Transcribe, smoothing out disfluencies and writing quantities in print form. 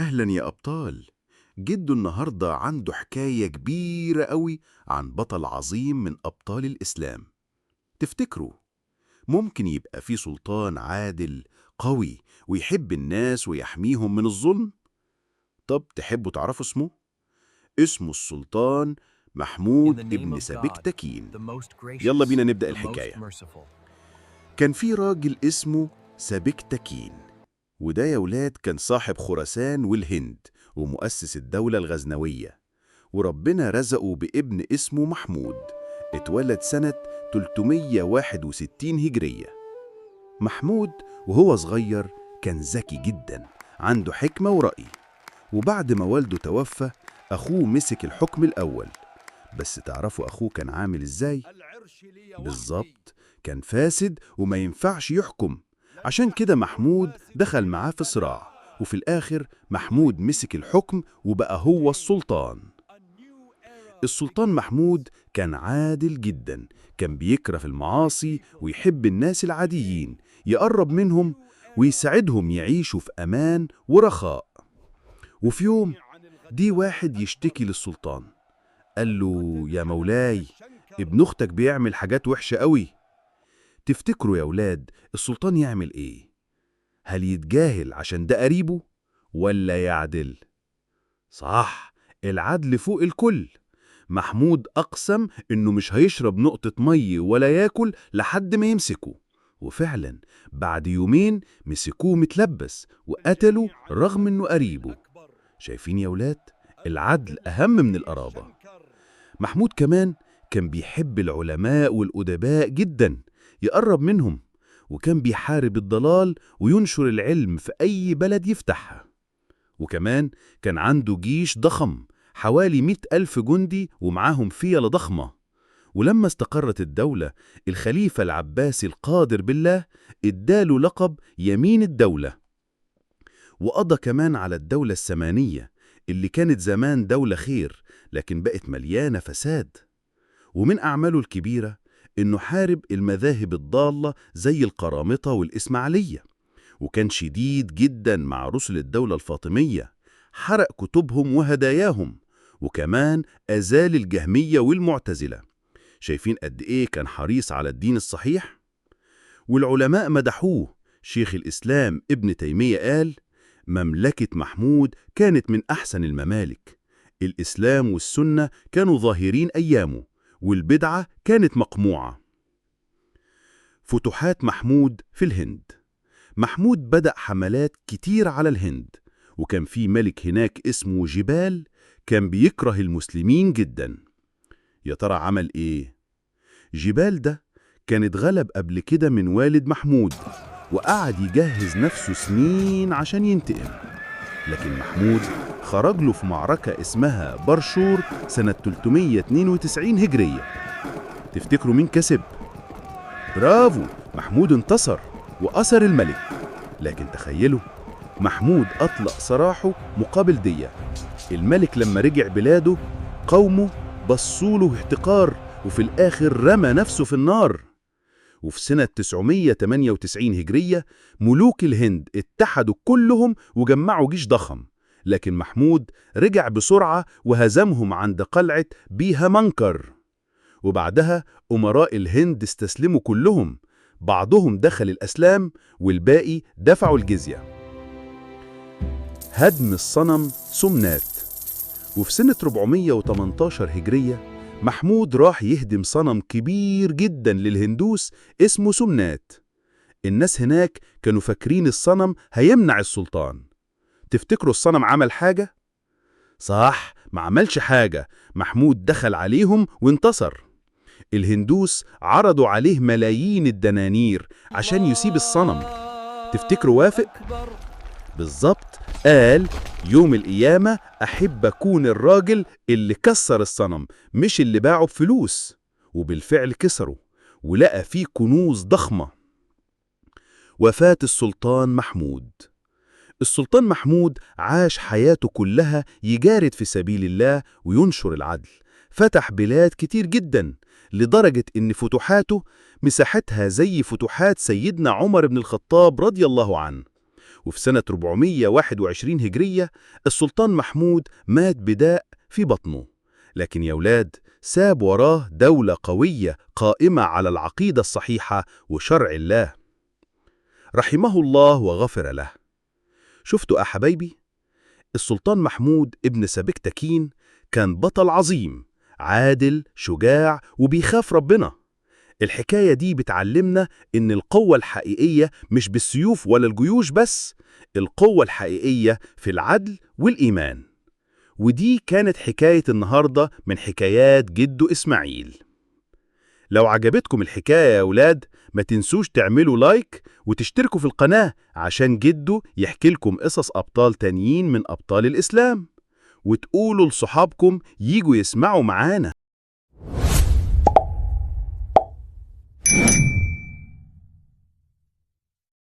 أهلا يا أبطال. جدو النهاردة عنده حكاية كبيرة قوي عن بطل عظيم من أبطال الإسلام. تفتكروا ممكن يبقى في سلطان عادل قوي ويحب الناس ويحميهم من الظلم؟ طب تحبوا تعرفوا اسمه؟ اسمه السلطان In محمود the name ابن of God, سبكتكين. the most يلا gracious, بينا نبدأ the most الحكاية. merciful. كان في راجل اسمه سبكتكين، وده يا ولاد كان صاحب خراسان والهند ومؤسس الدولة الغزنوية، وربنا رزقه بابن اسمه محمود. اتولد سنة 361 هجرية. محمود وهو صغير كان ذكي جدا، عنده حكمة ورأي. وبعد ما والده توفى أخوه مسك الحكم الأول. بس تعرفوا أخوه كان عامل إزاي؟ بالظبط، كان فاسد وما ينفعش يحكم. عشان كده محمود دخل معاه في صراع، وفي الآخر محمود مسك الحكم وبقى هو السلطان. السلطان محمود كان عادل جدا، كان بيكره المعاصي ويحب الناس العاديين، يقرب منهم ويساعدهم يعيشوا في أمان ورخاء. وفي يوم دي واحد يشتكي للسلطان، قال له: يا مولاي، ابن أختك بيعمل حاجات وحشة قوي. تفتكروا يا ولاد السلطان يعمل إيه؟ هل يتجاهل عشان ده قريبه ولا يعدل؟ صح، العدل فوق الكل. محمود أقسم إنه مش هيشرب نقطة مي ولا ياكل لحد ما يمسكه. وفعلا بعد يومين مسكوه متلبس وقتلوا رغم إنه قريبه. شايفين يا ولاد؟ العدل أهم من القرابة. محمود كمان كان بيحب العلماء والأدباء جدا، يقرب منهم، وكان بيحارب الضلال وينشر العلم في أي بلد يفتحها. وكمان كان عنده جيش ضخم، حوالي 100,000 جندي ومعاهم فيلة ضخمة. ولما استقرت الدولة، الخليفة العباسي القادر بالله اداله لقب يمين الدولة. وقضى كمان على الدولة السمانية اللي كانت زمان دولة خير، لكن بقت مليانة فساد. ومن أعماله الكبيرة إنه حارب المذاهب الضالة زي القرامطة والإسماعيلية، وكان شديد جدا مع رسل الدولة الفاطمية، حرق كتبهم وهداياهم، وكمان أزال الجهمية والمعتزلة. شايفين قد إيه كان حريص على الدين الصحيح؟ والعلماء مدحوه. شيخ الإسلام ابن تيمية قال: مملكة محمود كانت من أحسن الممالك. الإسلام والسنة كانوا ظاهرين أيامه، والبدعة كانت مقموعة. فتوحات محمود في الهند. محمود بدأ حملات كتير على الهند، وكان في ملك هناك اسمه جبال كان بيكره المسلمين جدا. يا ترى عمل إيه؟ جبال ده كان اتغلب قبل كده من والد محمود، وقعد يجهز نفسه سنين عشان ينتقم. لكن محمود خرج له في معركة اسمها برشور سنة 392 هجرية. تفتكروا مين كسب؟ برافو، محمود انتصر وأسر الملك. لكن تخيلوا، محمود أطلق سراحه مقابل دية. الملك لما رجع بلاده قومه بصوله احتقار، وفي الآخر رمى نفسه في النار. وفي سنة 998 هجرية ملوك الهند اتحدوا كلهم وجمعوا جيش ضخم، لكن محمود رجع بسرعة وهزمهم عند قلعة بيها منكر. وبعدها أمراء الهند استسلموا كلهم، بعضهم دخل الأسلام والباقي دفعوا الجزية. هدم الصنم سمنات. وفي سنة 418 هجرية محمود راح يهدم صنم كبير جدا للهندوس اسمه سمنات. الناس هناك كانوا فاكرين الصنم هيمنع السلطان. تفتكروا الصنم عمل حاجة؟ صح، ما عملش حاجة. محمود دخل عليهم وانتصر. الهندوس عرضوا عليه ملايين الدنانير عشان يسيب الصنم. تفتكروا وافق؟ بالظبط، قال: يوم القيامة أحب أكون الراجل اللي كسر الصنم مش اللي باعه بفلوس. وبالفعل كسره ولقى فيه كنوز ضخمة. وفاة السلطان محمود. السلطان محمود عاش حياته كلها يجارد في سبيل الله وينشر العدل. فتح بلاد كتير جدا، لدرجة إن فتوحاته مساحتها زي فتوحات سيدنا عمر بن الخطاب رضي الله عنه. وفي سنة 421 هجرية السلطان محمود مات بداء في بطنه. لكن يا ولاد ساب وراه دولة قوية قائمة على العقيدة الصحيحة وشرع الله، رحمه الله وغفر له. شفتوا حبايبي؟ السلطان محمود ابن سبكتكين كان بطل عظيم، عادل، شجاع، وبيخاف ربنا. الحكاية دي بتعلمنا إن القوة الحقيقية مش بالسيوف ولا الجيوش بس، القوة الحقيقية في العدل والإيمان. ودي كانت حكاية النهاردة من حكايات جدو إسماعيل. لو عجبتكم الحكاية يا ولاد ما تنسوش تعملوا لايك وتشتركوا في القناة عشان جدو يحكي لكم قصص أبطال تانيين من أبطال الإسلام، وتقولوا لصحابكم ييجوا يسمعوا معانا.